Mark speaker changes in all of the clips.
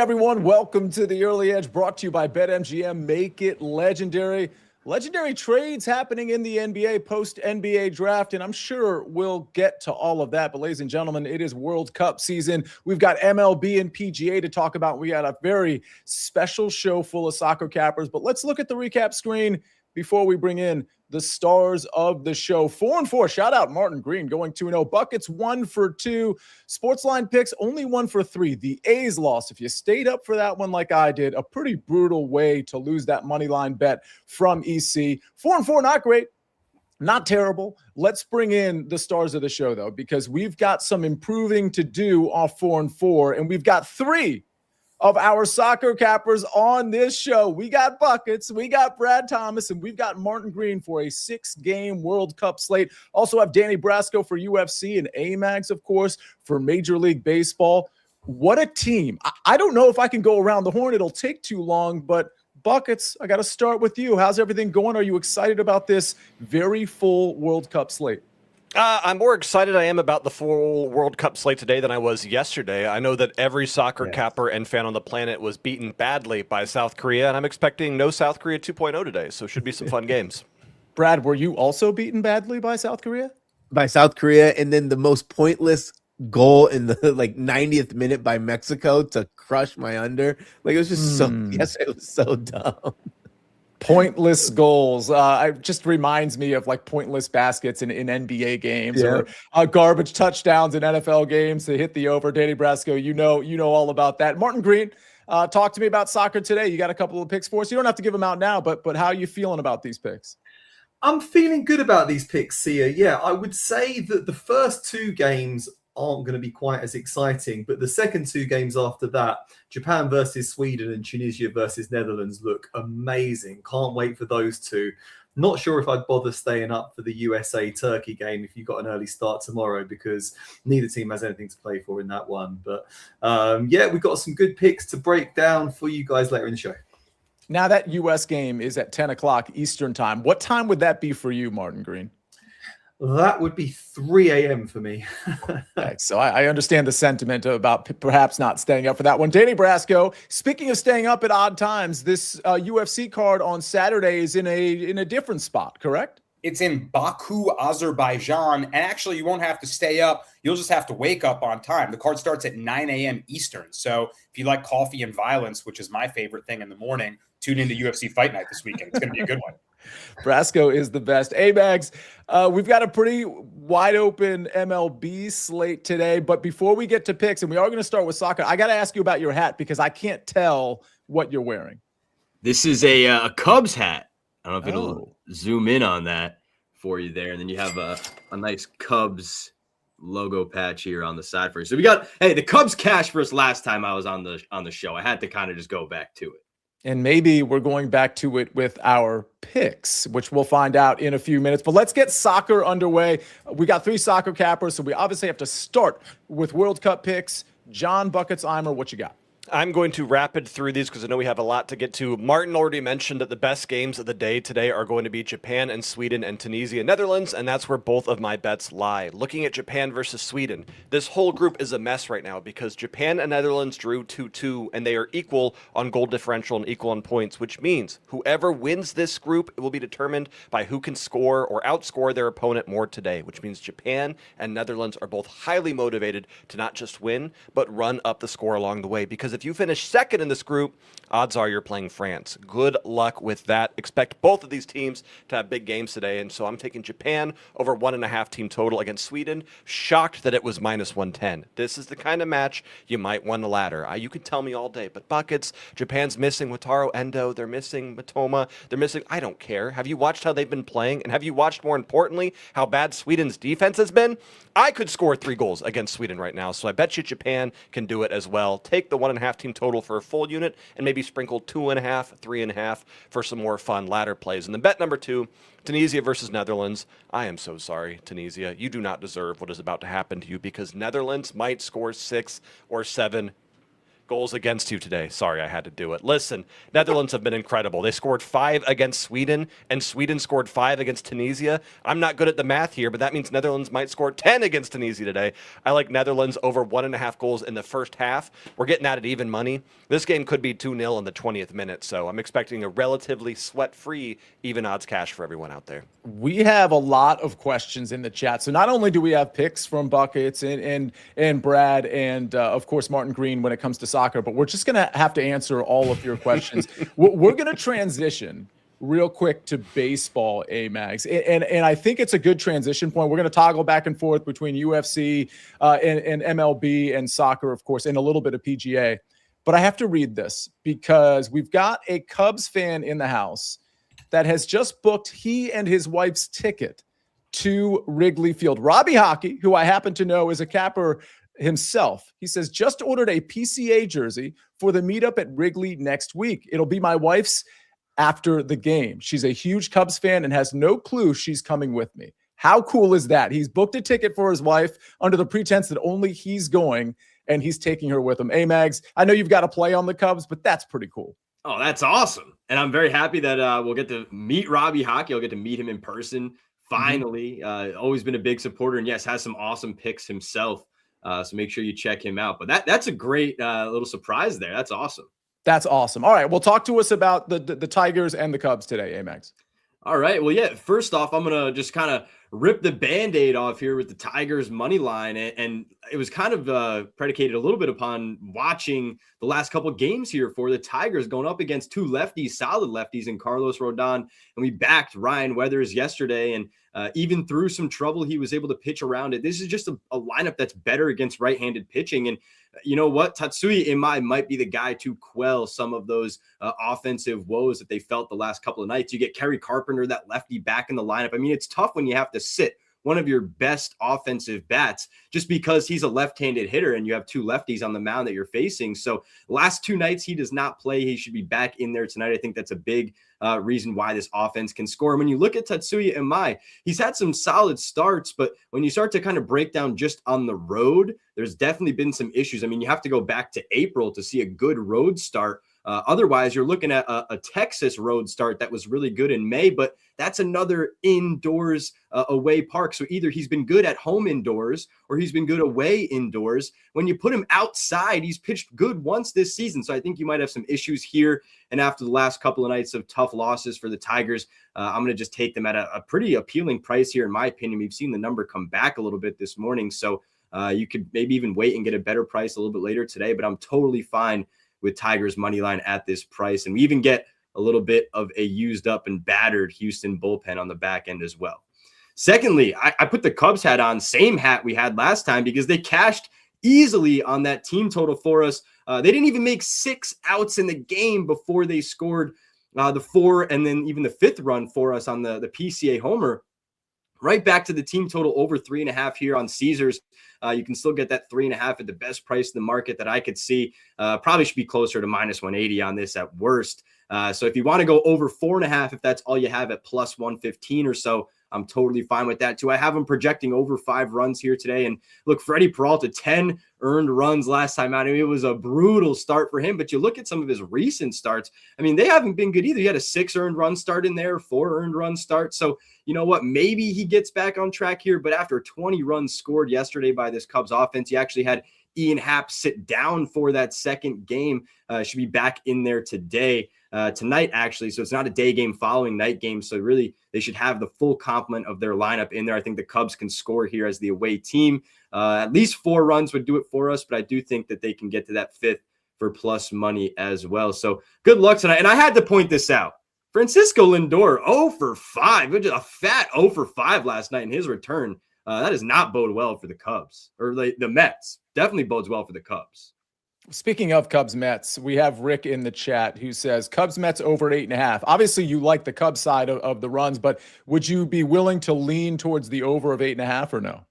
Speaker 1: everyone. Welcome to the Early Edge, brought to you by BetMGM. Make it legendary. Legendary trades happening in the NBA post-NBA draft, and I'm sure we'll get to all of that. But ladies and gentlemen, it is World Cup season. We've got MLB and PGA to talk about. We got a very special show full of soccer cappers. But let's look at the recap screen before we bring in the stars of the show. 4-4. Shout out Martin Green going 2-0. Buckets 1 for 2. SportsLine picks only 1 for 3. The A's lost. If you stayed up for that one like I did, a pretty brutal way to lose that money line bet from EC. 4-4, not great. Not terrible. Let's bring in the stars of the show, though, because we've got some improving to do off 4-4, and we've got 3 of our soccer cappers on this show. We got Buckets, we got Brad Thomas, and we've got Martin Green for a 6-game World Cup slate. Also have Danny Brasco for UFC and Amags, of course, for Major League Baseball. What a team. I don't know if I can go around the horn. It'll take too long, but Buckets, I got to start with you. How's everything going? Are you excited about this very full World Cup slate?
Speaker 2: I'm more excited I am about the full World Cup slate today than I was yesterday. I know that every soccer capper and fan on the planet was beaten badly by South Korea, and I'm expecting no South Korea 2.0 today, so should be some fun games.
Speaker 1: Brad, were you also beaten badly by South Korea?
Speaker 3: By South Korea, and then the most pointless goal in the 90th minute by Mexico to crush my under. It was just it was so dumb.
Speaker 1: Pointless goals. It just reminds me of pointless baskets in NBA games or garbage touchdowns in NFL games to hit the over. Danny Brasco, you know all about that. Martin Green, talk to me about soccer today. You got a couple of picks for us. You don't have to give them out now, but how are you feeling about these picks?
Speaker 4: I'm feeling good about these picks, Sia. Yeah, I would say that the first 2 games aren't going to be quite as exciting, but the second 2 games after that, Japan versus Sweden and Tunisia versus Netherlands, look amazing. Can't wait for those 2. Not sure if I'd bother staying up for the USA-Turkey game if you've got an early start tomorrow, because neither team has anything to play for in that one. But we've got some good picks to break down for you guys later in the show.
Speaker 1: Now that US game is at 10 o'clock Eastern time. What time would that be for you, Martin Green?
Speaker 4: That would be 3 a.m. for me.
Speaker 1: Right, so I understand the sentiment about perhaps not staying up for that one. Danny Brasco, speaking of staying up at odd times, this UFC card on Saturday is in a different spot, correct?
Speaker 5: It's in Baku, Azerbaijan, and actually you won't have to stay up. You'll just have to wake up on time. The card starts at 9 a.m. Eastern. So if you like coffee and violence, which is my favorite thing in the morning, tune into UFC Fight Night this weekend. It's going to be a good one.
Speaker 1: Brasco is the best. Amags, we've got a pretty wide open MLB slate today, but before we get to picks, and we are going to start with soccer, I got to ask you about your hat because I can't tell what you're wearing.
Speaker 6: This is a Cubs hat. I don't know if it'll zoom in on that for you there, and then you have a nice Cubs logo patch here on the side for you. So we got, the Cubs cashed for us last time I was on the show. I had to kind of just go back to it.
Speaker 1: And maybe we're going back to it with our picks, which we'll find out in a few minutes. But let's get soccer underway. We got 3 soccer cappers, so we obviously have to start with World Cup picks. John Buckets Eimer, what you got?
Speaker 2: I'm going to rapid through these because I know we have a lot to get to. Martin already mentioned that the best games of the day today are going to be Japan and Sweden and Tunisia and Netherlands, and that's where both of my bets lie. Looking at Japan versus Sweden, this whole group is a mess right now because Japan and Netherlands drew 2-2, and they are equal on goal differential and equal on points, which means whoever wins this group will be determined by who can score or outscore their opponent more today, which means Japan and Netherlands are both highly motivated to not just win, but run up the score along the way, because if you finish second in this group, odds are you're playing France. Good luck with that. Expect both of these teams to have big games today, and so I'm taking Japan over 1.5 team total against Sweden. Shocked that it was -110. This is the kind of match you might want to ladder. You can tell me all day, but Buckets, Japan's missing Wataru Endo, they're missing Matoma, they're missing, I don't care. Have you watched how they've been playing? And have you watched, more importantly, how bad Sweden's defense has been? I could score 3 goals against Sweden right now, so I bet you Japan can do it as well. Take the 1.5 team total for a full unit and maybe sprinkle 2.5, 3.5 for some more fun ladder plays. And then bet number 2, Tunisia versus Netherlands. I am so sorry, Tunisia. You do not deserve what is about to happen to you because Netherlands might score 6 or 7. Goals against you today. Sorry, I had to do it. Listen, Netherlands have been incredible. They scored 5 against Sweden, and Sweden scored 5 against Tunisia. I'm not good at the math here, but that means Netherlands might score 10 against Tunisia today. I like Netherlands over 1.5 goals in the first half. We're getting at even money. This game could be 2-0 in the 20th minute, so I'm expecting a relatively sweat-free even odds cash for everyone out there.
Speaker 1: We have a lot of questions in the chat. So not only do we have picks from Buckets and Brad and, of course, Martin Green when it comes to soccer, but we're just going to have to answer all of your questions. We're going to transition real quick to baseball, Amags. And I think it's a good transition point. We're going to toggle back and forth between UFC and MLB and soccer, of course, and a little bit of PGA. But I have to read this because we've got a Cubs fan in the house that has just booked he and his wife's ticket to Wrigley Field. Robbie Hockey, who I happen to know is a capper himself, he says, just ordered a PCA jersey for the meetup at Wrigley next week. It'll be my wife's after the game. She's a huge Cubs fan and has no clue she's coming with me. How cool is that? He's booked a ticket for his wife under the pretense that only he's going, and he's taking her with him. Amags, I know you've got to play on the Cubs, but that's pretty cool.
Speaker 6: Oh, that's awesome. And I'm very happy that we'll get to meet Robbie Hockey. I'll get to meet him in person. Finally, always been a big supporter, and yes, has some awesome picks himself. So make sure you check him out. But that's a great little surprise there. That's awesome.
Speaker 1: That's awesome. All right. Well, talk to us about the Tigers and the Cubs today, Amags.
Speaker 6: All right. Well, yeah, first off, I'm going to just kind of rip the Band-Aid off here with the Tigers money line. And it was kind of predicated a little bit upon watching the last couple of games here for the Tigers going up against two lefties, solid lefties in Carlos Rodon. And we backed Ryan Weathers yesterday. And even through some trouble, he was able to pitch around it. This is just a lineup that's better against right-handed pitching. And you know what? Tatsuya Imai might be the guy to quell some of those offensive woes that they felt the last couple of nights. You get Kerry Carpenter, that lefty, back in the lineup. I mean, it's tough when you have to sit one of your best offensive bats just because he's a left-handed hitter and you have two lefties on the mound that you're facing. So last 2 nights, he does not play. He should be back in there tonight. I think that's a big reason why this offense can score. And when you look at Tatsuya Imai, he's had some solid starts, but when you start to kind of break down just on the road, there's definitely been some issues. I mean, you have to go back to April to see a good road start. Otherwise, you're looking at a Texas road start that was really good in May, but that's another indoors away park. So either he's been good at home indoors or he's been good away indoors. When you put him outside, he's pitched good once this season. So I think you might have some issues here. And after the last couple of nights of tough losses for the Tigers, I'm going to just take them at a pretty appealing price here. In my opinion, we've seen the number come back a little bit this morning. So you could maybe even wait and get a better price a little bit later today, but I'm totally fine with Tigers money line at this price. And we even get a little bit of a used up and battered Houston bullpen on the back end as well. Secondly, I put the Cubs hat on, same hat we had last time, because they cashed easily on that team total for us. They didn't even make 6 outs in the game before they scored the 4 and then even the 5th run for us on the PCA homer. Right back to the team total over 3.5 here on Caesars. You can still get that 3.5 at the best price in the market that I could see. Probably should be closer to minus 180 on this at worst. So if you want to go over 4.5, if that's all you have at plus 115 or so, I'm totally fine with that too. I have him projecting over 5 runs here today. And look, Freddie Peralta, 10 earned runs last time out. I mean, it was a brutal start for him, but you look at some of his recent starts. I mean, they haven't been good either. He had a 6 earned run start in there, 4 earned run start. So you know what? Maybe he gets back on track here, but after 20 runs scored yesterday by this Cubs offense, he actually had Ian Happ sit down for that second game. Should be back in there tonight, actually. So it's not a day game following night game. So really, they should have the full complement of their lineup in there. I think the Cubs can score here as the away team. At least 4 runs would do it for us, but I do think that they can get to that 5th for plus money as well. So good luck tonight. And I had to point this out. Francisco Lindor, 0 for 5, which is a fat 0 for 5 last night in his return. That does not bode well for the Cubs or the Mets. Definitely bodes well for the Cubs.
Speaker 1: Speaking of Cubs Mets, we have Rick in the chat who says Cubs Mets over 8.5. Obviously, you like the Cubs side of the runs, but would you be willing to lean towards the over of 8.5 or no?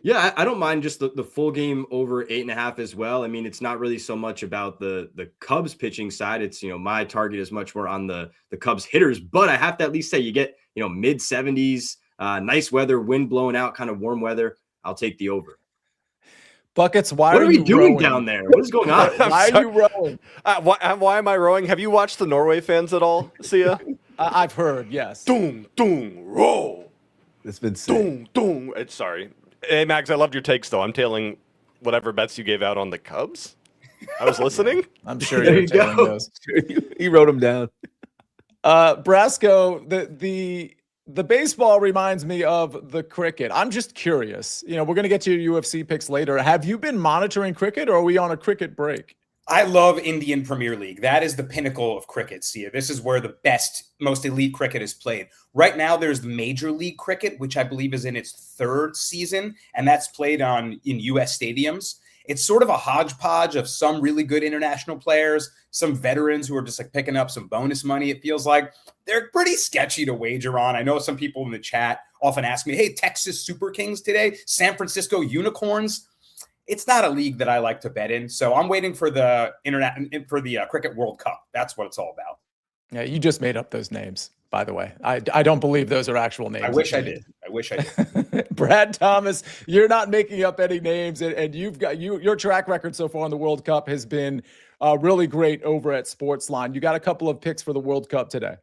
Speaker 6: Yeah, I don't mind just the full game over 8.5 as well. I mean, it's not really so much about the Cubs pitching side. It's, my target is much more on the Cubs hitters, but I have to at least say you get, mid 70s, nice weather, wind blowing out, kind of warm weather. I'll take the over.
Speaker 1: Buckets, why
Speaker 6: What are we
Speaker 1: you
Speaker 6: doing
Speaker 1: rowing?
Speaker 6: down there? What is going on?
Speaker 1: Why are you rowing?
Speaker 2: Why am I rowing? Have you watched the Norway fans at all, Sia?
Speaker 1: I've heard, yes.
Speaker 2: Doom, doom, roll.
Speaker 3: It's been sick.
Speaker 2: Doom, doom. Sorry. Hey, Max, I loved your takes, though. I'm tailing whatever bets you gave out on the Cubs. I was listening.
Speaker 1: I'm sure
Speaker 3: There
Speaker 1: you're
Speaker 3: you
Speaker 1: tailing
Speaker 3: go.
Speaker 1: those.
Speaker 3: He wrote them down.
Speaker 1: Brasco, the baseball reminds me of the cricket. I'm just curious. We're going to get to your UFC picks later. Have you been monitoring cricket, or are we on a cricket break?
Speaker 5: I love Indian Premier League. That is the pinnacle of cricket, Sia. This is where the best, most elite cricket is played. Right now, there's the Major League Cricket, which I believe is in its third season, and that's played in U.S. stadiums. It's sort of a hodgepodge of some really good international players, some veterans who are just like picking up some bonus money. It feels like they're pretty sketchy to wager on. I know some people in the chat often ask me, hey, Texas Super Kings today, San Francisco Unicorns. It's not a league that I like to bet in. So I'm waiting for the Cricket World Cup. That's what it's all about.
Speaker 1: Yeah, you just made up those names, by the way. I don't believe those are actual names.
Speaker 5: I wish I did.
Speaker 1: Brad Thomas, you're not making up any names, and you've got your track record so far in the World Cup has been really great over at SportsLine. You got a couple of picks for the World Cup today.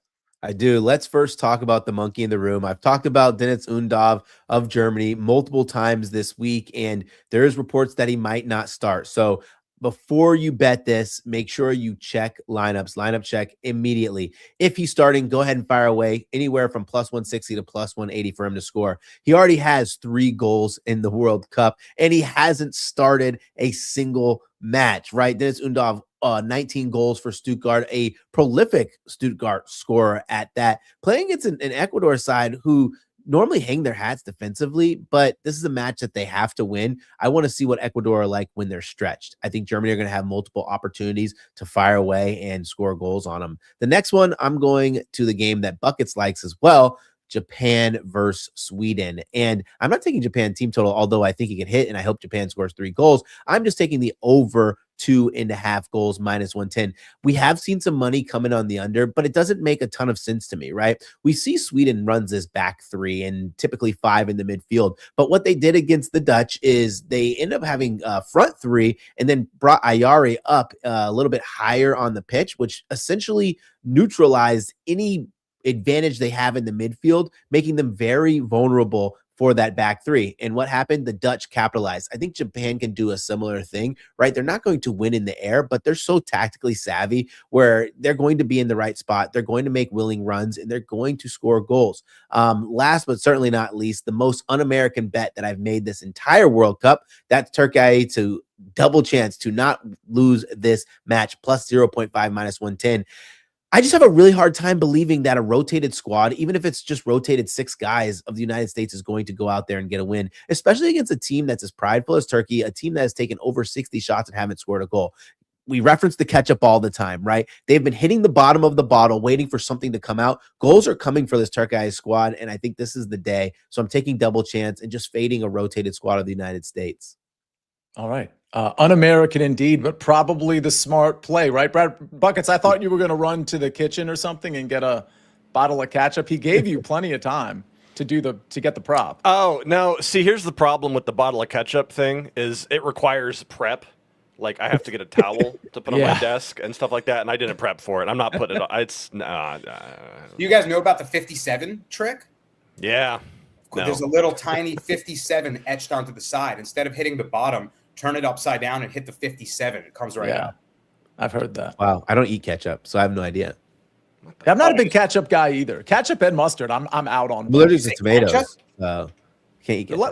Speaker 3: I do. Let's first talk about the monkey in the room. I've talked about Dennis Undav of Germany multiple times this week, and there is reports that he might not start. So before you bet this, make sure you check lineup check immediately. If he's starting, go ahead and fire away anywhere from plus 160 to plus 180 for him to score. He already has 3 goals in the World Cup, and he hasn't started a single match, right? Dennis Undav, 19 goals for Stuttgart, a prolific Stuttgart scorer at that, playing against an Ecuador side who normally hang their hats defensively, but this is a match that they have to win. I want to see what Ecuador are like when they're stretched. I think Germany are going to have multiple opportunities to fire away and score goals on them. The next one, I'm going to the game that Buckets likes as well, Japan versus Sweden. And I'm not taking Japan team total, although I think he can hit, and I hope Japan scores 3 goals. I'm just taking the over 2.5 goals minus 110. We have seen some money coming on the under, but it doesn't make a ton of sense to me, right? We see Sweden runs this back 3 and typically 5 in the midfield. But what they did against the Dutch is they end up having front 3 and then brought Ayari up a little bit higher on the pitch, which essentially neutralized any advantage they have in the midfield, making them very vulnerable for that back 3. And what happened? The Dutch capitalized. I think Japan can do a similar thing, right? They're not going to win in the air, but they're so tactically savvy where they're going to be in the right spot. They're going to make willing runs, and they're going to score goals. Last but certainly not least, the most un-American bet that I've made this entire World Cup, that's Turkey to double chance to not lose this match, plus 0.5 minus 110. I just have a really hard time believing that a rotated squad, even if it's just rotated 6 guys of the United States, is going to go out there and get a win, especially against a team that's as prideful as Turkey, a team that has taken over 60 shots and haven't scored a goal. We reference the ketchup all the time, right? They've been hitting the bottom of the bottle, waiting for something to come out. Goals are coming for this Turkey squad, and I think this is the day. So I'm taking double chance and just fading a rotated squad of the United States.
Speaker 1: All right. Un-American indeed, but probably the smart play, right, Brad? Buckets, I thought you were going to run to the kitchen or something and get a bottle of ketchup. He gave you plenty of time to get the prop.
Speaker 2: Oh, no. See, here's the problem with the bottle of ketchup thing is it requires prep. Like, I have to get a towel to put on my desk and stuff like that, and I didn't prep for it. I'm not putting it on. It's
Speaker 5: You guys know about the 57 trick?
Speaker 2: Yeah. No.
Speaker 5: There's a little tiny 57 etched onto the side. Instead of hitting the bottom, turn it upside down and hit the 57. It comes right out.
Speaker 1: I've heard that.
Speaker 3: Wow. I don't eat ketchup, so I have no idea.
Speaker 1: I'm not a big ketchup guy either. Ketchup and mustard, I'm out on.
Speaker 3: Allergic to tomatoes. Can't eat ketchup.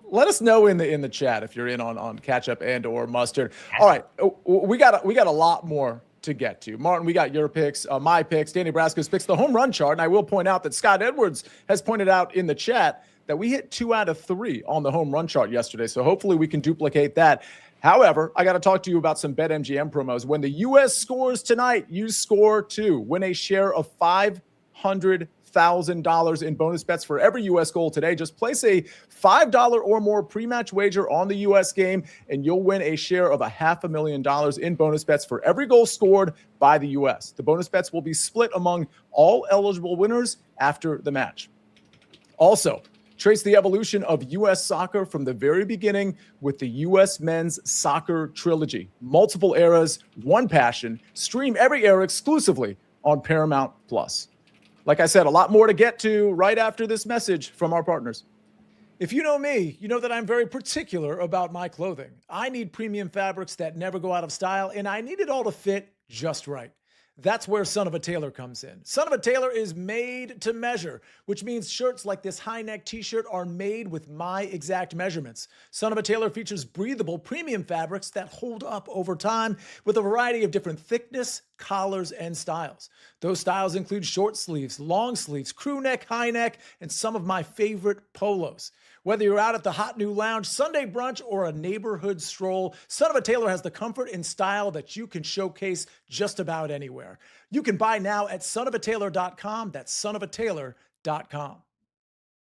Speaker 1: Let us know in the chat if you're in on ketchup and or mustard. All right, we got a lot more to get to. Martin, we got your picks, my picks, Danny Brasco's picks, the home run chart, and I will point out that Scott Edwards has pointed out in the chat that we hit 2 out of 3 on the home run chart yesterday. So hopefully we can duplicate that. However, I got to talk to you about some BetMGM promos. When the U.S. scores tonight, you score too. Win a share of $500,000 in bonus bets for every U.S. goal today. Just place a $5 or more pre-match wager on the U.S. game, and you'll win a share of $500,000 in bonus bets for every goal scored by the U.S. The bonus bets will be split among all eligible winners after the match. Also, Trace the evolution of U.S. soccer from the very beginning with the U.S. Men's Soccer Trilogy. Multiple eras, one passion. Stream every era exclusively on Paramount+. Like I said, a lot more to get to right after this message from our partners. If you know me, you know that I'm very particular about my clothing. I need premium fabrics that never go out of style, and I need it all to fit just right. That's where Son of a Tailor comes in. Son of a Tailor is made to measure, which means shirts like this high-neck t-shirt are made with my exact measurements. Son of a Tailor features breathable premium fabrics that hold up over time with a variety of different thickness, collars, and styles. Those styles include short sleeves, long sleeves, crew neck, high neck, and some of my favorite polos. Whether you're out at the hot new lounge, Sunday brunch, or a neighborhood stroll, Son of a Tailor has the comfort and style that you can showcase just about anywhere. You can buy now at sonofatailor.com. That's sonofatailor.com.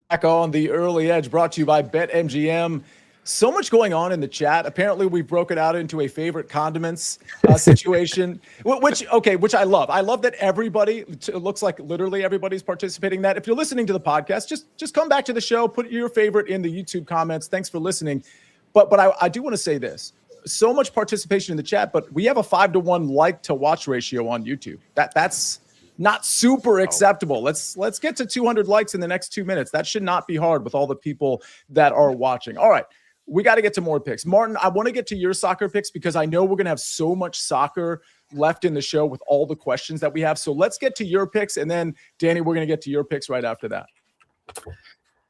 Speaker 1: Back on the Early Edge, brought to you by BetMGM. So much going on in the chat. Apparently, we broke it out into a favorite condiments situation, which I love. I love that everybody, it looks like literally everybody's participating in that. If you're listening to the podcast, just come back to the show, put your favorite in the YouTube comments. Thanks for listening. But I do want to say this. So much participation in the chat, but we have a 5-to-1 like to watch ratio on YouTube. That's not super acceptable. Let's get to 200 likes in the next 2 minutes. That should not be hard with all the people that are watching. All right. We got to get to more picks. Martin, I want to get to your soccer picks because I know we're going to have so much soccer left in the show with all the questions that we have. So let's get to your picks. And then, Danny, we're going to get to your picks right after that.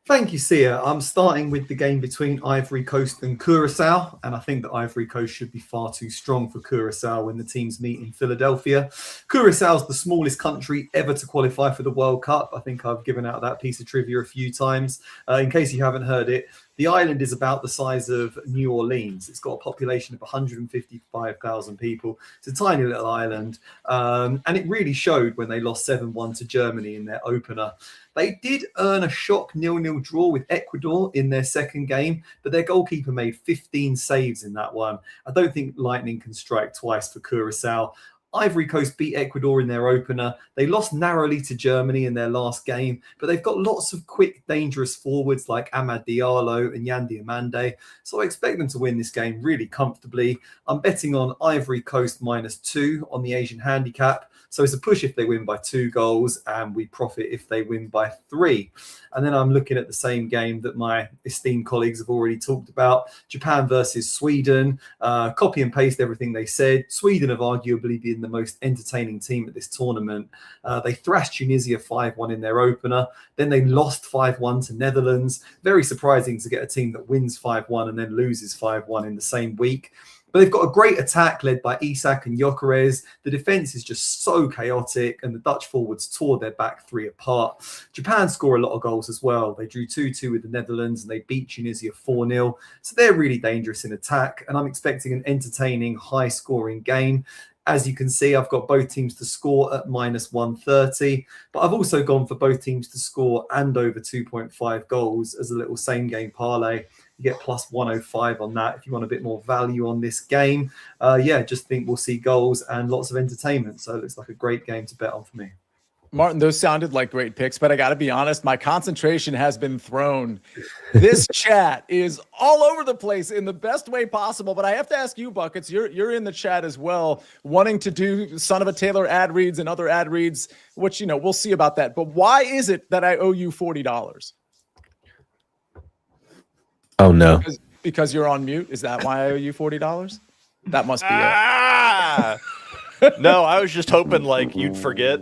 Speaker 4: Thank you, Sia. I'm starting with the game between Ivory Coast and Curacao, and I think that Ivory Coast should be far too strong for Curacao when the teams meet in Philadelphia. Curacao is the smallest country ever to qualify for the World Cup. I think I've given out that piece of trivia a few times. In case you haven't heard it, the island is about the size of New Orleans. It's got a population of 155,000 people. It's a tiny little island. And it really showed when they lost 7-1 to Germany in their opener. They did earn a shock 0-0 draw with Ecuador in their second game, but their goalkeeper made 15 saves in that one. I don't think lightning can strike twice for Curacao. Ivory Coast beat Ecuador in their opener. They lost narrowly to Germany in their last game, but they've got lots of quick, dangerous forwards like Amad Diallo and Yandi Amande. So I expect them to win this game really comfortably. I'm betting on Ivory Coast -2 on the Asian handicap. So it's a push if they win by 2 goals, and we profit if they win by 3. And then I'm looking at the same game that my esteemed colleagues have already talked about, Japan versus Sweden. Copy and paste everything they said. Sweden have arguably been the most entertaining team at this tournament. They thrashed Tunisia 5-1 in their opener. Then they lost 5-1 to Netherlands. Very surprising to get a team that wins 5-1 and then loses 5-1 in the same week. But they've got a great attack led by Isak and Gyökeres. The defense is just so chaotic, and the Dutch forwards tore their back 3 apart. Japan score a lot of goals as well. They drew 2-2 with the Netherlands, and they beat Tunisia 4-0. So they're really dangerous in attack, and I'm expecting an entertaining, high-scoring game. As you can see, I've got both teams to score at -130, but I've also gone for both teams to score and over 2.5 goals as a little same-game parlay. You get +105 on that if you want a bit more value on this game. Just think we'll see goals and lots of entertainment. So it looks like a great game to bet on for me.
Speaker 1: Martin, those sounded like great picks, but I got to be honest, my concentration has been thrown. This chat is all over the place in the best way possible, but I have to ask you, Buckets, you're in the chat as well, wanting to do Son of a Tailor ad reads and other ad reads, which, we'll see about that. But why is it that I owe you $40?
Speaker 3: Oh, no.
Speaker 1: Because you're on mute? Is that why I owe you $40? That must be it.
Speaker 2: No, I was just hoping you'd forget.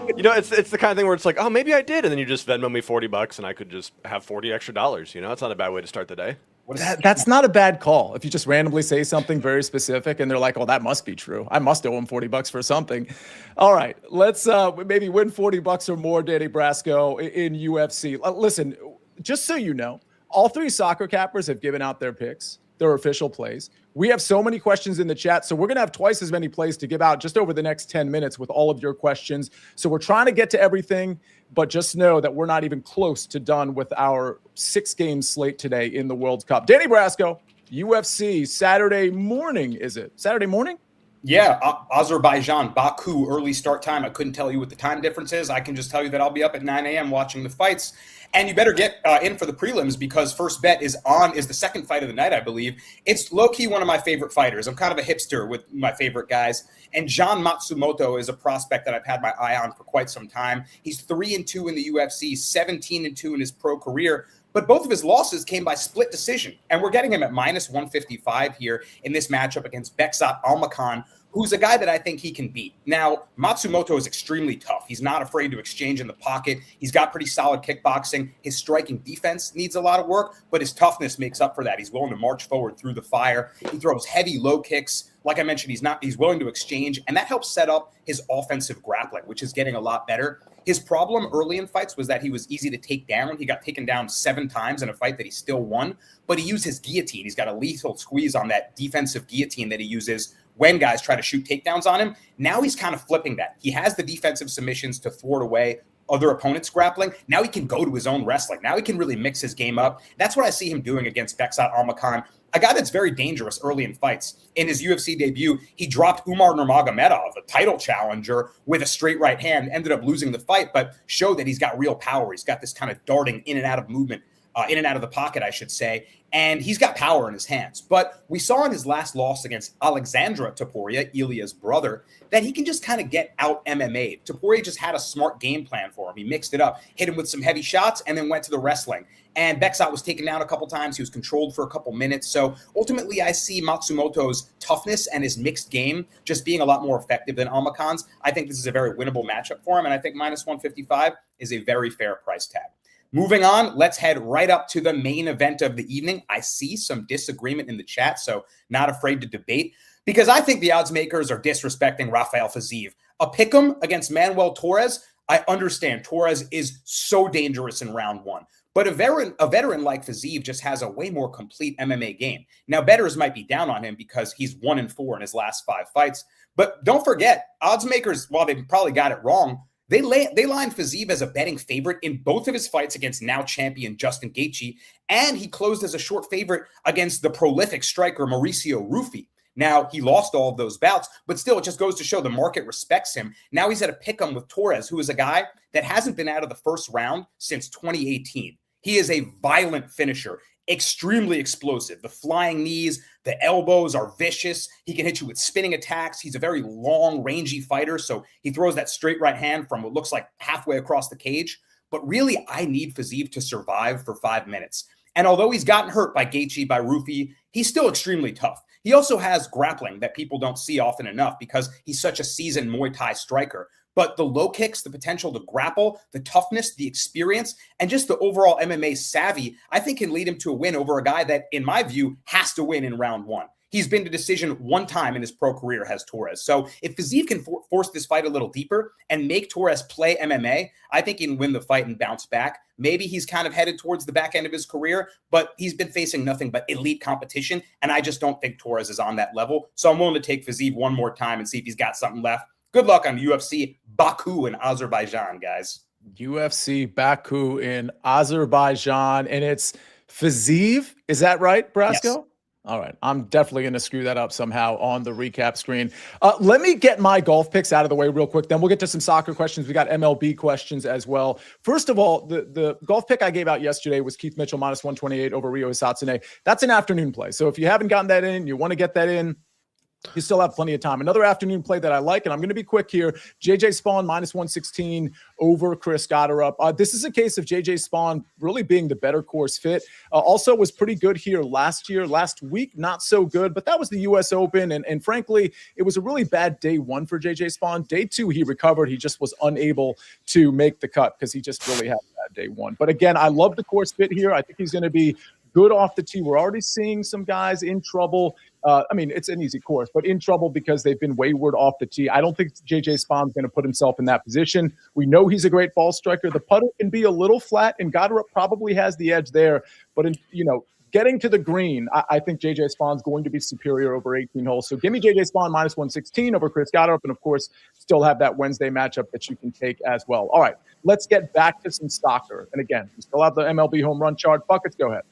Speaker 2: It's the kind of thing where it's like, oh, maybe I did, and then you just Venmo me $40 and I could just have $40 extra. It's not a bad way to start the day.
Speaker 1: That's not a bad call. If you just randomly say something very specific and they're like, oh, that must be true. I must owe him $40 for something. All right, let's maybe win $40 or more, Danny Brasco, in UFC. Listen, just so you know, all 3 soccer cappers have given out their picks, their official plays. We have so many questions in the chat, so we're going to have twice as many plays to give out just over the next 10 minutes with all of your questions. So we're trying to get to everything, but just know that we're not even close to done with our 6-game slate today in the World Cup. Danny Brasco, UFC, Saturday morning, is it? Saturday morning?
Speaker 5: Yeah, Azerbaijan, Baku, early start time. I couldn't tell you what the time difference is. I can just tell you that I'll be up at 9 a.m. watching the fights. And you better get in for the prelims because first bet is the second fight of the night, I believe. It's low-key one of my favorite fighters. I'm kind of a hipster with my favorite guys. And John Matsumoto is a prospect that I've had my eye on for quite some time. He's 3-2 in the UFC, 17-2 in his pro career. But both of his losses came by split decision. And we're getting him at minus 155 here in this matchup against Beksat Almakhan, who's a guy that I think he can beat. Now, Matsumoto is extremely tough. He's not afraid to exchange in the pocket. He's got pretty solid kickboxing. His striking defense needs a lot of work, but his toughness makes up for that. He's willing to march forward through the fire. He throws heavy low kicks. Like I mentioned, he's willing to exchange, and that helps set up his offensive grappling, which is getting a lot better. His problem early in fights was that he was easy to take down. He got taken down 7 times in a fight that he still won, but he used his guillotine. He's got a lethal squeeze on that defensive guillotine that he uses when guys try to shoot takedowns on him. Now he's kind of flipping that. He has the defensive submissions to thwart away other opponents' grappling. Now he can go to his own wrestling. Now he can really mix his game up. That's what I see him doing against Beksat Almakhan, a guy that's very dangerous early in fights. In his UFC debut, he dropped Umar Nurmagomedov, a title challenger, with a straight right hand, ended up losing the fight, but showed that he's got real power. He's got this kind of darting in and out of movement, in and out of the pocket, I should say. And he's got power in his hands. But we saw in his last loss against Alexandra Topuria, Ilya's brother, that he can just kind of get out MMA'd. Topuria just had a smart game plan for him. He mixed it up, hit him with some heavy shots, and then went to the wrestling. And Beksat was taken down a couple times. He was controlled for a couple minutes. So ultimately, I see Matsumoto's toughness and his mixed game just being a lot more effective than Almakhan's. I think this is a very winnable matchup for him. And I think minus 155 is a very fair price tag. Moving on, let's head right up to the main event of the evening. I see some disagreement in the chat, so not afraid to debate, because I think the odds makers are disrespecting Rafael Fiziev. A pick'em against Manuel Torres, I understand. Torres is so dangerous in round 1. But a veteran like Fiziev just has a way more complete MMA game. Now, bettors might be down on him because he's 1-4 in his last 5 fights. But don't forget, odds makers, while they probably got it wrong, they lined Fiziev as a betting favorite in both of his fights against now champion Justin Gaethje, and he closed as a short favorite against the prolific striker Mauricio Rufy. Now, he lost all of those bouts, but still, it just goes to show the market respects him. Now he's at a pick'em with Torres, who is a guy that hasn't been out of the first round since 2018. He is a violent finisher, extremely explosive. The flying knees, the elbows are vicious. He can hit you with spinning attacks. He's a very long, rangy fighter, so he throws that straight right hand from what looks like halfway across the cage. But really, I need Fiziev to survive for 5 minutes. And although he's gotten hurt by Gaethje, by Rufy, he's still extremely tough. He also has grappling that people don't see often enough because he's such a seasoned Muay Thai striker. But the low kicks, the potential to grapple, the toughness, the experience, and just the overall MMA savvy, I think can lead him to a win over a guy that, in my view, has to win in round 1. He's been to decision 1 time in his pro career, has Torres. So if Fiziev can force this fight a little deeper and make Torres play MMA, I think he can win the fight and bounce back. Maybe he's kind of headed towards the back end of his career, but he's been facing nothing but elite competition, and I just don't think Torres is on that level. So I'm willing to take Fiziev one more time and see if he's got something left. Good luck on UFC Baku in Azerbaijan, guys.
Speaker 1: UFC Baku in Azerbaijan, and it's Fiziev. Is that right, Brasco?
Speaker 5: Yes.
Speaker 1: All right. I'm definitely going to screw that up somehow on the recap screen. Let me get my golf picks out of the way real quick. Then we'll get to some soccer questions. We got MLB questions as well. First of all, the golf pick I gave out yesterday was Keith Mitchell minus 128 over Ryo Hisatsune. That's an afternoon play. So if you haven't gotten that in, you want to get that in, you still have plenty of time. Another afternoon play that I like, and I'm going to be quick here, JJ Spawn minus 116 over Chris Gotterup. This is a case of JJ Spawn really being the better course fit. Also was pretty good here last week, not so good, but that was the U.S. Open, and frankly, it was a really bad day 1 for JJ Spawn. Day 2, he recovered. He just was unable to make the cut because he just really had a bad day 1. But again, I love the course fit here. I think he's going to be good off the tee. We're already seeing some guys in trouble. It's an easy course, but in trouble because they've been wayward off the tee. I don't think JJ Spawn's going to put himself in that position. We know he's a great ball striker. The putter can be a little flat, and Gotterup probably has the edge there. But, getting to the green, I think JJ Spawn's going to be superior over 18 holes. So give me JJ Spawn minus 116 over Chris Gotterup, and, of course, still have that Wednesday matchup that you can take as well. All right, let's get back to some soccer. And, again, we still have the MLB home run chart. Buckets, go ahead.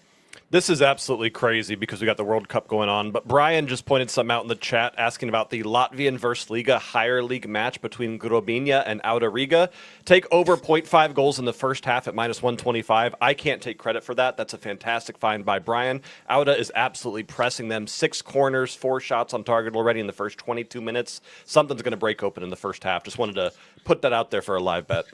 Speaker 2: This is absolutely crazy because we got the World Cup going on. But Brian just pointed something out in the chat asking about the Latvian versus Liga higher league match between Grobinja and Auda Riga. Take over 0.5 goals in the first half at -125. I can't take credit for that. That's a fantastic find by Brian. Auda is absolutely pressing them. 6 corners, 4 shots on target already in the first 22 minutes. Something's going to break open in the first half. Just wanted to put that out there for a live bet.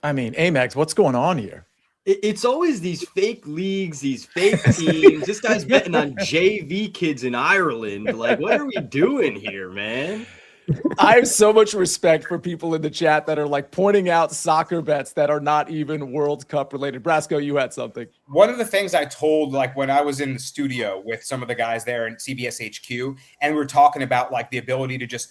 Speaker 1: I mean, Amags, what's going on here?
Speaker 6: It's always these fake leagues, these fake teams. This guy's betting on JV kids in Ireland. Like, what are we doing here, man?
Speaker 1: I have so much respect for people in the chat that are like pointing out soccer bets that are not even World Cup related. Brasco, you had something.
Speaker 5: One of the things I told, like when I was in the studio with some of the guys there in CBS HQ, and we were talking about like the ability to just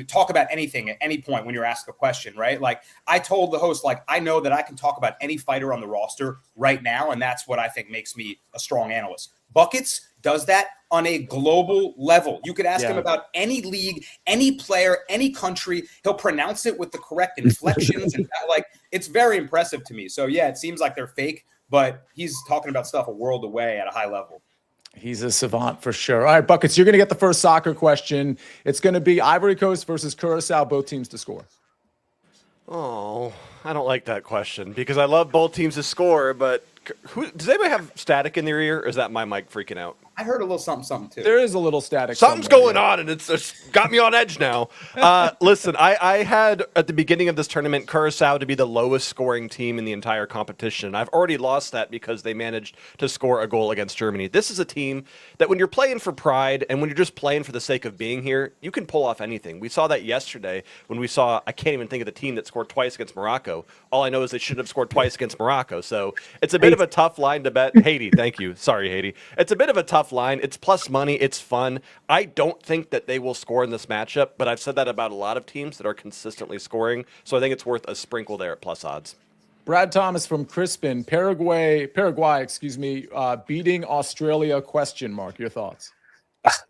Speaker 5: talk about anything at any point when you're asked a question, right? Like I told the host, like, I know that I can talk about any fighter on the roster right now, and that's what I think makes me a strong analyst. Buckets does that on a global level. You could ask him about any league, any player, any country. He'll pronounce it with the correct inflections. And like, it's very impressive to me. So yeah, it seems like they're fake, but he's talking about stuff a world away at a high level.
Speaker 1: He's a savant for sure. All right, Buckets, you're going to get the first soccer question. It's going to be Ivory Coast versus Curacao, both teams to score.
Speaker 2: Oh, I don't like that question because I love both teams to score, but does anybody have static in their ear, or is that my mic freaking out?
Speaker 5: I heard a little something too.
Speaker 1: There is a little static.
Speaker 2: Something's going on, and it's got me on edge now. Listen, I had at the beginning of this tournament Curacao to be the lowest scoring team in the entire competition. I've already lost that because they managed to score a goal against Germany. This is a team that when you're playing for pride and when you're just playing for the sake of being here, you can pull off anything. We saw that yesterday when we saw, I can't even think of the team that scored twice against Morocco. All I know is they should have scored twice against Morocco. So it's a bit of a tough line to bet. Haiti, thank you. Sorry, Haiti. It's a bit of a tough line. It's plus money. It's fun. I don't think that they will score in this matchup, but I've said that about a lot of teams that are consistently scoring. So I think it's worth a sprinkle there at plus odds.
Speaker 1: Brad Thomas from Crispin, Paraguay, beating Australia, ? Your thoughts?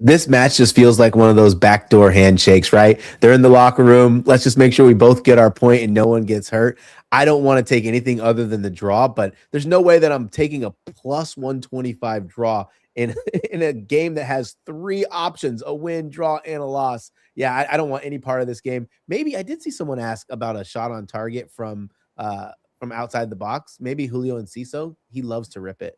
Speaker 3: This match just feels like one of those backdoor handshakes, right? They're in the locker room. Let's just make sure we both get our point and no one gets hurt. I don't want to take anything other than the draw, but there's no way that I'm taking a plus 125 draw in a game that has 3 options, a win, draw, and a loss. Yeah, I don't want any part of this game. Maybe I did see someone ask about a shot on target from outside the box. Maybe Julio Enciso. He loves to rip it.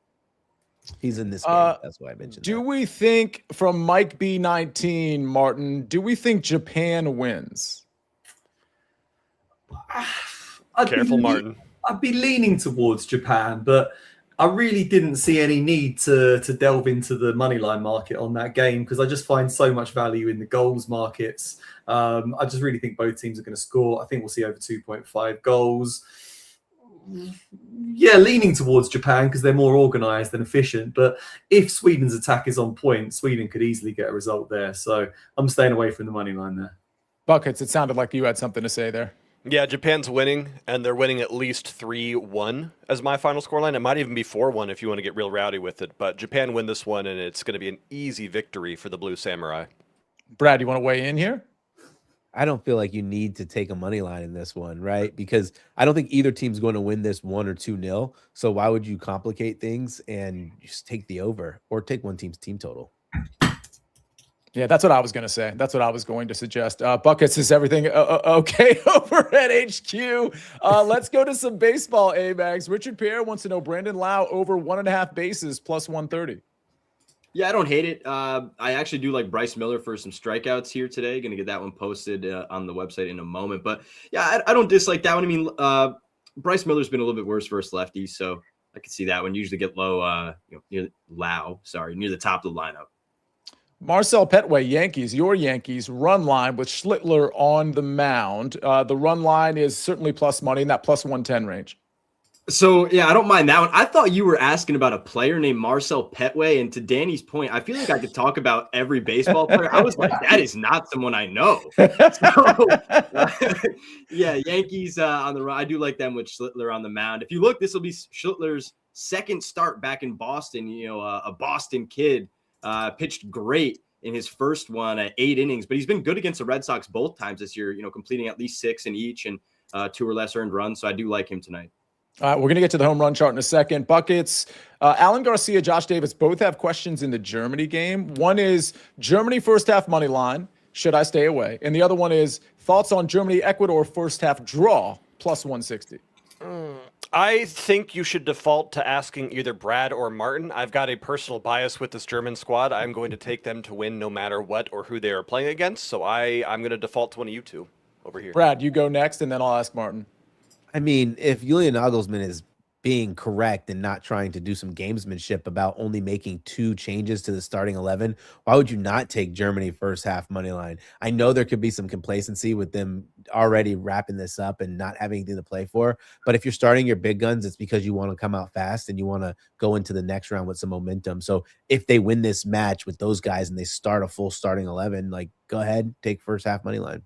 Speaker 3: He's in this game. That's why I mentioned that.
Speaker 1: We think, from Mike B19, Martin, do we think Japan wins?
Speaker 2: Careful, Martin.
Speaker 4: I'd be leaning towards Japan, but I really didn't see any need to delve into the moneyline market on that game because I just find so much value in the goals markets. I just really think both teams are going to score. I think we'll see over 2.5 goals. Yeah, leaning towards Japan because they're more organized and efficient. But if Sweden's attack is on point, Sweden could easily get a result there. So I'm staying away from the money line there.
Speaker 1: Buckets, it sounded like you had something to say there.
Speaker 2: Yeah, Japan's winning, and they're winning at least 3-1 as my final scoreline. It might even be 4-1 if you want to get real rowdy with it. But Japan win this one, and it's going to be an easy victory for the Blue Samurai.
Speaker 1: Brad, you want to weigh in here?
Speaker 3: I don't feel like you need to take a money line in this one, right? Because I don't think either team's going to win this 1 or 2-0. So why would you complicate things and just take the over or take one team's team total?
Speaker 1: Yeah, that's what I was going to say. That's what I was going to suggest. Buckets, is everything okay over at HQ? Let's go to some baseball, Amags. Richard Pierre wants to know Brandon Lau over 1.5 bases plus 130.
Speaker 6: Yeah, I don't hate it. I actually do like Bryce Miller for some strikeouts here today. Going to get that one posted on the website in a moment. But yeah, I don't dislike that one. I mean, Bryce Miller's been a little bit worse versus lefties, so I can see that one. Usually get low, near the top of the lineup.
Speaker 1: Marcel Petway, Yankees, your Yankees run line with Schlittler on the mound. The run line is certainly plus money in that plus 110 range.
Speaker 6: So, yeah, I don't mind that one. I thought you were asking about a player named Marcel Petway. And to Danny's point, I feel like I could talk about every baseball player. I was like, that is not someone I know. So, yeah, Yankees on the run. I do like them with Schlittler on the mound. If you look, this will be Schlittler's second start back in Boston. A Boston kid. Pitched great in his first one at 8 innings, but he's been good against the Red Sox both times this year, completing at least 6 in each and 2 or less earned runs. So I do like him tonight.
Speaker 1: We're going to get to the home run chart in a second. Buckets, Alan Garcia, Josh Davis both have questions in the Germany game. One is Germany first half money line. Should I stay away? And the other one is thoughts on Germany Ecuador first half draw plus 160.
Speaker 2: I think you should default to asking either Brad or Martin. I've got a personal bias with this German squad. I'm going to take them to win no matter what or who they are playing against. So I'm going to default to one of you two over here.
Speaker 1: Brad, you go next, and then I'll ask Martin.
Speaker 3: I mean, if Julian Nagelsmann is being correct and not trying to do some gamesmanship about only making 2 changes to the starting 11, why would you not take Germany first half money line? I know there could be some complacency with them already wrapping this up and not having anything to play for. But if you're starting your big guns, it's because you want to come out fast and you want to go into the next round with some momentum. So if they win this match with those guys and they start a full starting 11, like, go ahead, take first half money line.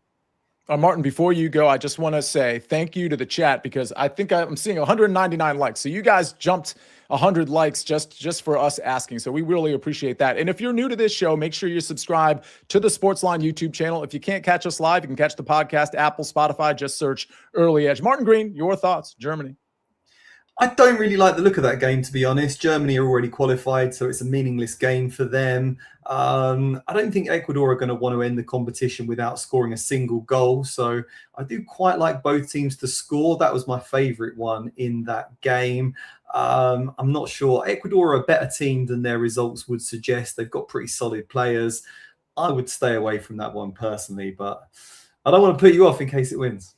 Speaker 1: Martin, before you go, I just want to say thank you to the chat because I think I'm seeing 199 likes. So you guys jumped 100 likes just for us asking. So we really appreciate that. And if you're new to this show, make sure you subscribe to the SportsLine YouTube channel. If you can't catch us live, you can catch the podcast, Apple, Spotify, just search Early Edge. Martin Green, your thoughts, Germany.
Speaker 4: I don't really like the look of that game, to be honest. Germany are already qualified, so it's a meaningless game for them. I don't think Ecuador are going to want to end the competition without scoring a single goal. So I do quite like both teams to score. That was my favorite one in that game. I'm not sure. Ecuador are a better team than their results would suggest. They've got pretty solid players. I would stay away from that one personally, but I don't want to put you off in case it wins.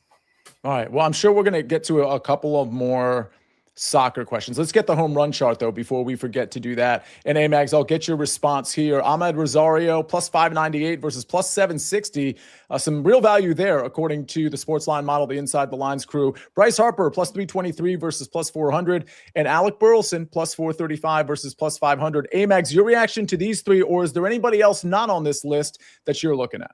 Speaker 1: All right. Well, I'm sure we're going to get to a couple of more soccer questions. Let's get the home run chart, though, before we forget to do that. And Amags, I'll get your response here. Ahmed Rosario, plus 598 versus plus 760. Some real value there, according to the SportsLine model, the Inside the Lines crew. Bryce Harper, plus 323 versus plus 400. And Alec Burleson, plus 435 versus plus 500. Amags, your reaction to these three, or is there anybody else not on this list that you're looking at?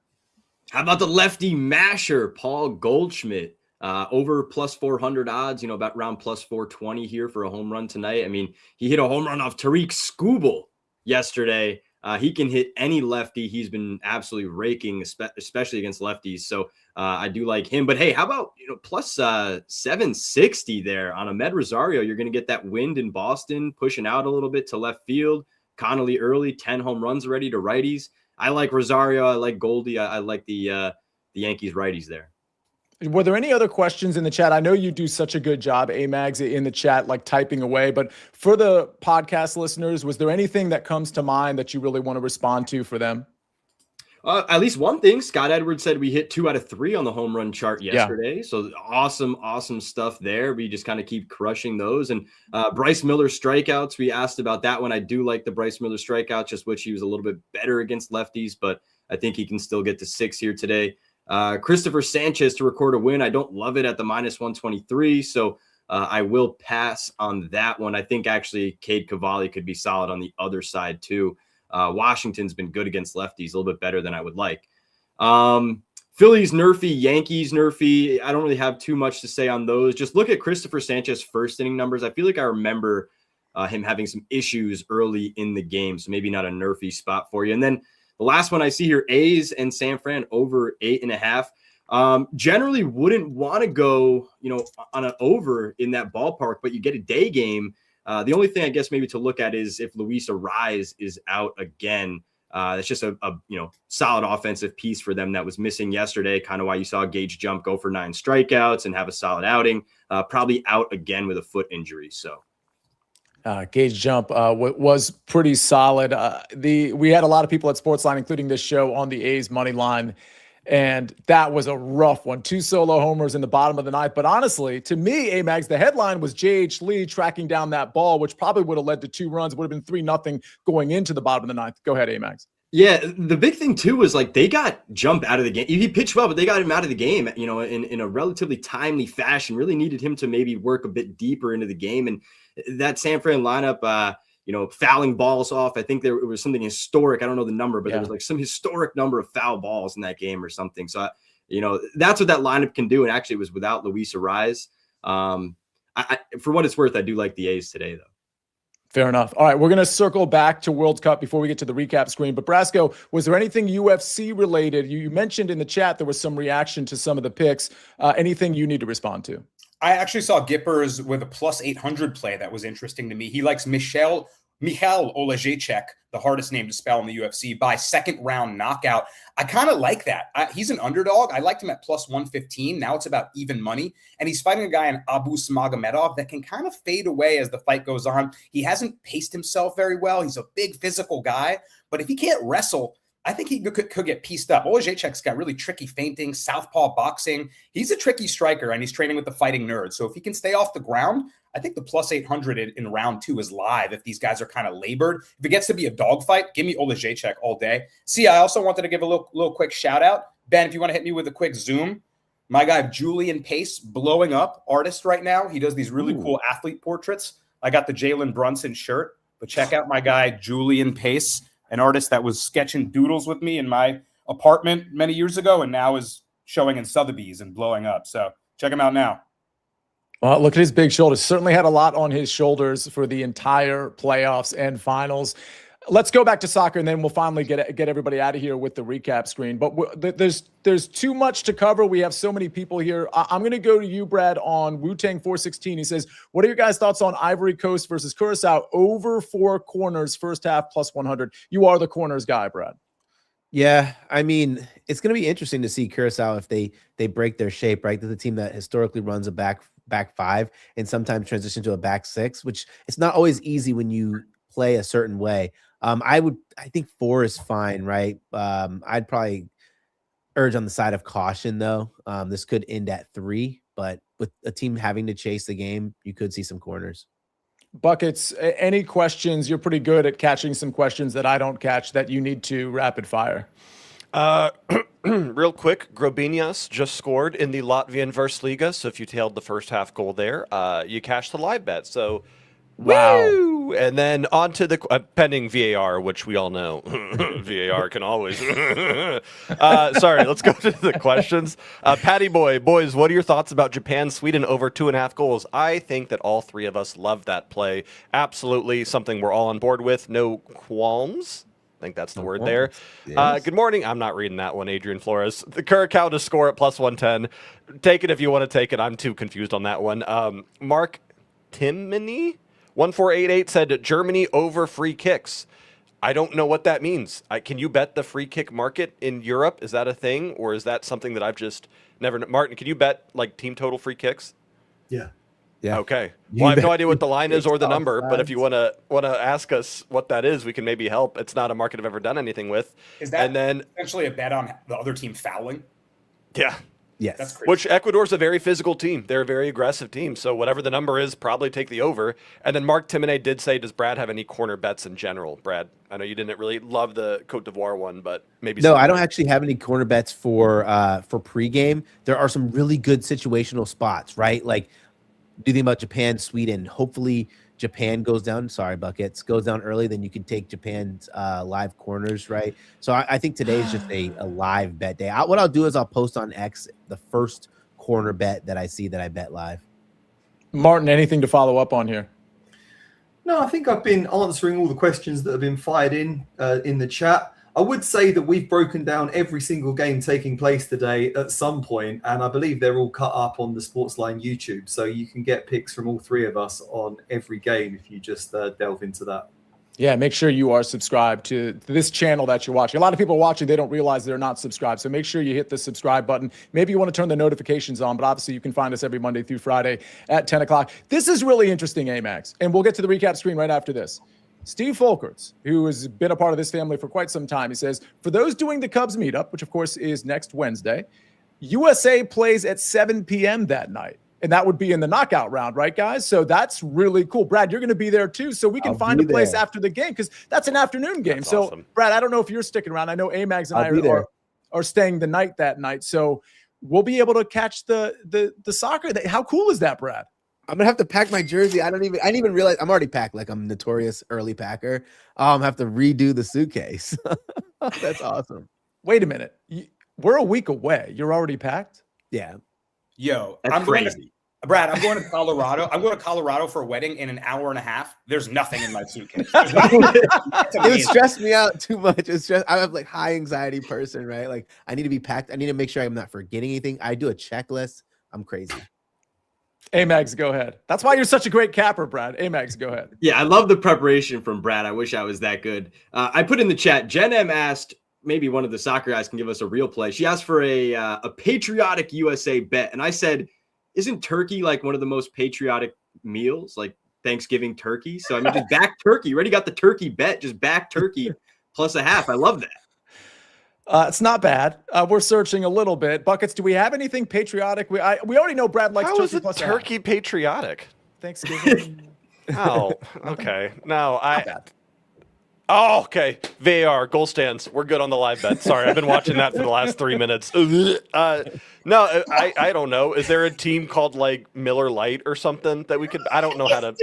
Speaker 6: How about the lefty masher, Paul Goldschmidt? Over plus 400 odds, about around plus 420 here for a home run tonight. I mean, he hit a home run off Tariq Skubal yesterday. He can hit any lefty. He's been absolutely raking, especially against lefties. So I do like him. But hey, how about plus 760 there on Ahmed Rosario? You're going to get that wind in Boston, pushing out a little bit to left field. Connolly early, 10 home runs already to righties. I like Rosario. I like Goldie. I like the Yankees righties there.
Speaker 1: Were there any other questions in the chat? I know you do such a good job, Amags, in the chat, like typing away. But for the podcast listeners, was there anything that comes to mind that you really want to respond to for them?
Speaker 6: At least one thing. Scott Edwards said we hit 2 out of 3 on the home run chart yesterday. Yeah. So awesome stuff there. We just kind of keep crushing those. And Bryce Miller strikeouts, we asked about that one. I do like the Bryce Miller strikeouts, just wish he was a little bit better against lefties, but I think he can still get to 6 here today. Christopher Sanchez to record a win. I don't love it at the minus 123, so I will pass on that one. I think actually Cade Cavalli could be solid on the other side too. Washington's been good against lefties, a little bit better than I would like. Phillies nerfy, Yankees nerfy. I don't really have too much to say on those. Just look at Christopher Sanchez first inning numbers. I feel like I remember him having some issues early in the game, so maybe not a nerfy spot for you. And then the last one I see here, A's and San Fran over 8.5. Generally wouldn't want to go, on an over in that ballpark, but you get a day game. The only thing I guess maybe to look at is if Luis Arraez is out again. It's just a solid offensive piece for them that was missing yesterday. Kind of why you saw Gage Jump go for 9 strikeouts and have a solid outing. Probably out again with a foot injury. So.
Speaker 1: Gage Jump was pretty solid. We had a lot of people at SportsLine, including this show, on the A's money line, and that was a rough one. 2 solo homers in the bottom of the ninth. But honestly, to me, Amags, the headline was J.H. Lee tracking down that ball, which probably would have led to 2 runs. It would have been 3-0 going into the bottom of the ninth. Go ahead, Amags.
Speaker 6: Yeah, the big thing too was like they got Jump out of the game. He pitched well, but they got him out of the game, in a relatively timely fashion. Really needed him to maybe work a bit deeper into the game. And that San Fran lineup, fouling balls off. I think it was something historic. I don't know the number, but there was like some historic number of foul balls in that game or something. So, that's what that lineup can do. And actually it was without Luis Arraez. For what it's worth, I do like the A's today, though.
Speaker 1: Fair enough. All right, we're going to circle back to World Cup before we get to the recap screen. But Brasco, was there anything UFC related? You mentioned in the chat there was some reaction to some of the picks. Anything you need to respond to?
Speaker 5: I actually saw Gippers with a plus 800 play that was interesting to me. He likes Michal Olejniczak, the hardest name to spell in the UFC, by second round knockout. I kind of like that. He's an underdog. I liked him at plus 115. Now it's about even money. And he's fighting a guy in Abu Smagomedov that can kind of fade away as the fight goes on. He hasn't paced himself very well. He's a big physical guy. But if he can't wrestle, I think he could get pieced up. Olejniczak's got really tricky feinting, southpaw boxing. He's a tricky striker, and he's training with the Fighting Nerds. So if he can stay off the ground, I think the plus 800 in round 2 is live if these guys are kind of labored. If it gets to be a dogfight, give me Olejniczak all day. See, I also wanted to give a little quick shout out. Ben, if you want to hit me with a quick zoom, my guy Julian Pace, blowing up artist right now. He does these really cool athlete portraits. I got the Jalen Brunson shirt, but check out my guy Julian Pace, an artist that was sketching doodles with me in my apartment many years ago and now is showing in Sotheby's and blowing up. So check him out now.
Speaker 1: Well, look at his big shoulders. Certainly had a lot on his shoulders for the entire playoffs and finals. Let's go back to soccer, and then we'll finally get everybody out of here with the recap screen. But there's too much to cover. We have so many people here. I'm going to go to you, Brad, on Wu-Tang 416. He says, what are your guys' thoughts on Ivory Coast versus Curacao over 4 corners, first half plus 100? You are the corners guy, Brad.
Speaker 3: Yeah, I mean, it's going to be interesting to see Curacao if they break their shape, right? They're the team that historically runs a back 5 and sometimes transition to a back 6, which it's not always easy when you play a certain way. I think 4 is fine, right? I'd probably urge on the side of caution, though. This could end at 3, but with a team having to chase the game, you could see some corners.
Speaker 1: Buckets, any questions? You're pretty good at catching some questions that I don't catch that you need to rapid fire.
Speaker 2: Real quick, Grobiņas just scored in the Latvian Versliga, so if you tailed the first half goal there, you cashed the live bet. So,
Speaker 1: wow.
Speaker 2: Woo! And then on to the pending VAR, which we all know VAR can always. Sorry, let's go to the questions. Patty Boy, boys, what are your thoughts about Japan, Sweden over 2.5 goals? I think that all 3 of us love that play. Absolutely something we're all on board with. No qualms. I think that's the word there. Yes. Good morning. I'm not reading that one, Adrian Flores. The Curacao to score at plus 110. Take it if you want to take it. I'm too confused on that one. Mark Timmony 1488 said Germany over free kicks. I don't know what that means. Can you bet the free kick market in Europe? Is that a thing, or is that something that I've just never? Martin, can you bet like team total free kicks?
Speaker 4: Yeah.
Speaker 3: Yeah.
Speaker 2: Okay. Well, I have no idea what the line is or the number, but if you want to ask us what that is, we can maybe help. It's not a market I've ever done anything with.
Speaker 5: Is that essentially a bet on the other team fouling?
Speaker 2: Yeah.
Speaker 3: Yes.
Speaker 5: That's crazy.
Speaker 2: Which Ecuador's a very physical team. They're a very aggressive team. So whatever the number is, probably take the over. And then Mark Timoney did say, does Brad have any corner bets in general? Brad, I know you didn't really love the Cote d'Ivoire one, but maybe.
Speaker 3: No, I don't actually have any corner bets for pregame. There are some really good situational spots, right? Like, do you think about Japan, Sweden? Hopefully Japan goes down. Sorry, Buckets goes down early. Then you can take Japan's live corners, right? So I think today is just a live bet day. What I'll do is I'll post on X the first corner bet that I see that I bet live.
Speaker 1: Martin, anything to follow up on here?
Speaker 4: No, I think I've been answering all the questions that have been fired in the chat. I would say that we've broken down every single game taking place today at some point, and I believe they're all cut up on the SportsLine YouTube. So you can get picks from all 3 of us on every game if you just delve into that.
Speaker 1: Yeah, make sure you are subscribed to this channel that you're watching. A lot of people are watching, they don't realize they're not subscribed. So make sure you hit the subscribe button. Maybe you want to turn the notifications on, but obviously you can find us every Monday through Friday at 10 o'clock. This is really interesting, Amags, and we'll get to the recap screen right after this. Steve Folkerts, who has been a part of this family for quite some time, he says, for those doing the Cubs meetup, which of course is next Wednesday, USA plays at 7 p.m. that night. And that would be in the knockout round, right, guys? So that's really cool. Brad, you're going to be there too, so we can find a place after the game because that's an afternoon game.
Speaker 2: That's
Speaker 1: so,
Speaker 2: awesome.
Speaker 1: Brad, I don't know if you're sticking around. I know Amags and I are staying the night that night. So we'll be able to catch the soccer. How cool is that, Brad?
Speaker 3: I'm gonna have to pack my jersey. I didn't even realize I'm already packed. Like I'm notorious early packer. Have to redo the suitcase. That's awesome.
Speaker 1: Wait a minute. We're a week away. You're already packed?
Speaker 3: Yeah.
Speaker 5: Yo,
Speaker 6: That's crazy.
Speaker 5: Brad, I'm going to Colorado. I'm going to Colorado for a wedding in an hour and a half. There's nothing in my suitcase. It
Speaker 3: would stress me out too much. It's just I'm like high anxiety person, right? Like I need to be packed. I need to make sure I'm not forgetting anything. I do a checklist. I'm crazy.
Speaker 1: Amags, go ahead. That's why you're such a great capper, Brad. Amags, go ahead.
Speaker 6: Yeah, I love the preparation from Brad. I wish I was that good. I put in the chat, Jen M asked, maybe one of the soccer guys can give us a real play. She asked for a patriotic USA bet. And I said, isn't turkey like one of the most patriotic meals, like Thanksgiving turkey? So, I mean, just back turkey. You already got the turkey bet. Just back turkey plus a half. I love that.
Speaker 1: It's not bad. We're searching a little bit. Buckets, do we have anything patriotic? We already know Brad likes
Speaker 2: How
Speaker 1: turkey
Speaker 2: is it
Speaker 1: plus a
Speaker 2: turkey
Speaker 1: half.
Speaker 2: patriotic?
Speaker 1: Thanksgiving.
Speaker 2: Oh, okay. No,
Speaker 1: Not bad.
Speaker 2: Oh, okay. VAR, goal stands. We're good on the live bet. Sorry, I've been watching that for the last 3 minutes. No, I don't know. Is there a team called like Miller Lite or something that we could? I don't know how to.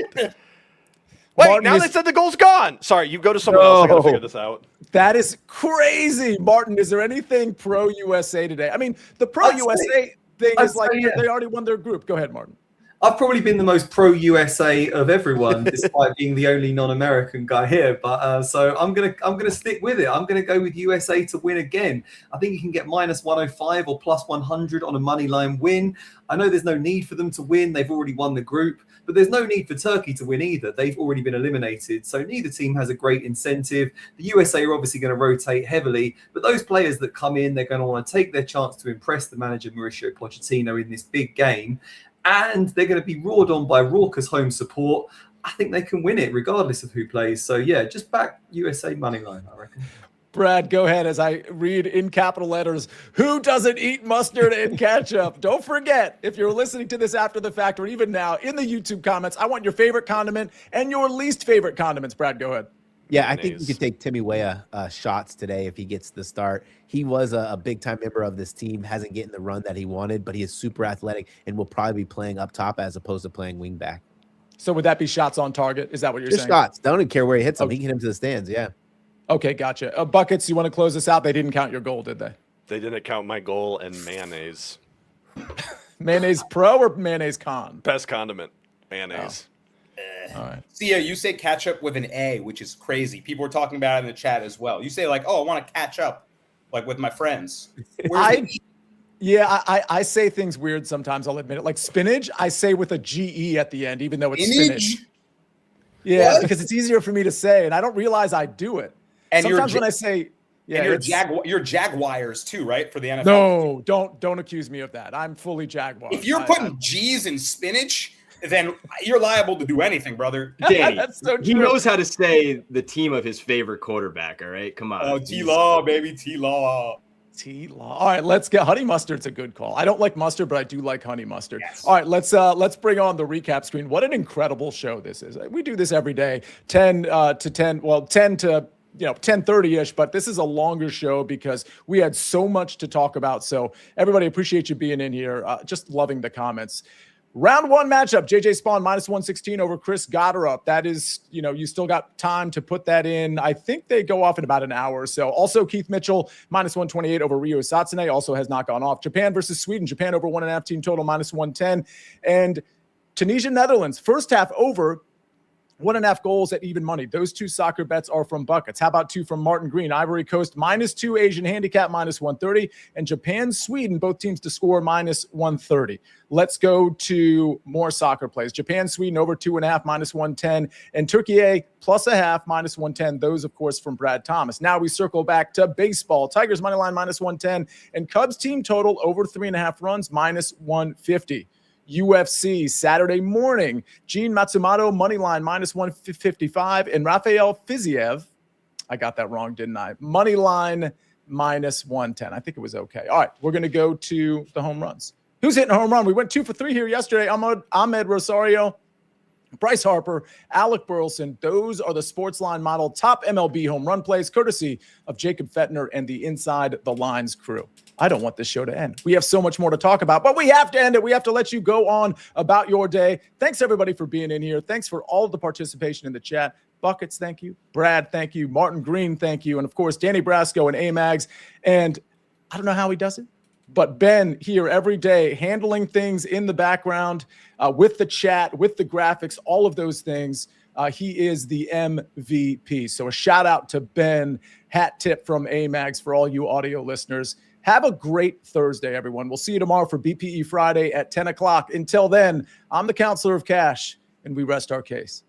Speaker 2: Wait,
Speaker 1: Martin
Speaker 2: now
Speaker 1: is-
Speaker 2: they said the goal's gone. Sorry, you go to someone else. I got to figure this out.
Speaker 1: That is crazy. Martin, is there anything pro USA today? I mean, the pro USA thing is like they already won their group. Go ahead, Martin.
Speaker 4: I've probably been the most pro USA of everyone, despite being the only non-American guy here. But so I'm gonna stick with it. I'm gonna go with USA to win again. I think you can get -105 or +100 on a money line win. I know there's no need for them to win. They've already won the group, but there's no need for Turkey to win either. They've already been eliminated, so neither team has a great incentive. The USA are obviously going to rotate heavily, but those players that come in, they're going to want to take their chance to impress the manager Mauricio Pochettino in this big game. And they're going to be roared on by raucous home support. I think they can win it regardless of who plays. So, yeah, just back USA money line, I reckon.
Speaker 1: Brad, go ahead as I read in capital letters, who doesn't eat mustard and ketchup? Don't forget, if you're listening to this after the fact or even now in the YouTube comments, I want your favorite condiment and your least favorite condiments. Brad, go ahead.
Speaker 3: Yeah, I think we could take Timmy Weah shots today if he gets the start. He was a big-time member of this team, hasn't gotten the run that he wanted, but he is super athletic and will probably be playing up top as opposed to playing wing back.
Speaker 1: So would that be shots on target? Is that what you're
Speaker 3: Just
Speaker 1: saying?
Speaker 3: shots. Don't even care where he hits them.
Speaker 1: Okay.
Speaker 3: He can hit him to the stands, yeah.
Speaker 1: Okay, gotcha. Buckets, you want to close this out? They didn't count your goal, did they?
Speaker 2: They didn't count my goal and mayonnaise.
Speaker 1: Mayonnaise pro or mayonnaise con?
Speaker 2: Best condiment, mayonnaise.
Speaker 1: All right.
Speaker 5: Sia, you say catch up with an A, which is crazy. People are talking about it in the chat as well. You say like, oh, I want to catch up like with my friends.
Speaker 1: I say things weird sometimes, I'll admit it. Like spinach, I say with a GE at the end, even though it's spinach. Yeah,
Speaker 5: What?
Speaker 1: because it's easier for me to say, and I don't realize I do it.
Speaker 5: And
Speaker 1: Sometimes when I say, yeah,
Speaker 5: you're Jaguars too, right? For the NFL.
Speaker 1: No, don't accuse me of that. I'm fully Jaguar.
Speaker 5: If you're putting G's in spinach, then you're liable to do anything, brother.
Speaker 6: Danny,
Speaker 1: That's so
Speaker 6: he
Speaker 1: true.
Speaker 6: knows how to say the team of his favorite quarterback, all right? Come on.
Speaker 5: Oh, T-Law, baby, T-Law.
Speaker 1: T-Law. All right, let's get honey mustard's a good call. I don't like mustard, but I do like honey mustard.
Speaker 5: Yes.
Speaker 1: All right, let's bring on the recap screen. What an incredible show this is. We do this every day, 10 to 10:30ish, but this is a longer show because we had so much to talk about. So everybody, appreciate you being in here. Just loving the comments. Round one matchup, JJ Spawn -116 over Chris Gotterup. That is, you still got time to put that in. I think they go off in about an hour or so. Also, Keith Mitchell -128 over Ryo Satsune also has not gone off. Japan versus Sweden. Japan over 1.5 team total -110. And Tunisia, Netherlands, first half over. 1.5 goals at even money. Those two soccer bets are from Buckets. How about two from Martin Green? Ivory Coast -2, Asian handicap -130, and Japan, Sweden, both teams to score -130. Let's go to more soccer plays. Japan, Sweden over 2.5 -110, and Turkey +0.5 -110. Those, of course, from Brad Thomas. Now we circle back to baseball. Tigers money line -110, and Cubs team total over 3.5 runs -150. UFC Saturday morning, Gene Matsumoto money line -155, and Rafael Fiziev, I got that wrong, didn't I? Money line -110. I think it was okay. All right, we're going to go to the home runs. Who's hitting a home run? We went 2 for 3 here yesterday. Ahmed Rosario, Bryce Harper, Alec Burleson. Those are the SportsLine model top MLB home run plays, courtesy of Jacob Fettner and the Inside the Lines crew. I don't want this show to end. We have so much more to talk about, but we have to end it. We have to let you go on about your day. Thanks, everybody, for being in here. Thanks for all of the participation in the chat. Buckets, thank you. Brad, thank you. Martin Green, thank you. And, of course, Danny Brasco and Amags. And I don't know how he does it, but Ben here every day handling things in the background with the chat, with the graphics, all of those things. He is the MVP. So a shout out to Ben. Hat tip from Amags for all you audio listeners. Have a great Thursday, everyone. We'll see you tomorrow for BPE Friday at 10 o'clock. Until then, I'm the Counselor of Cash, and we rest our case.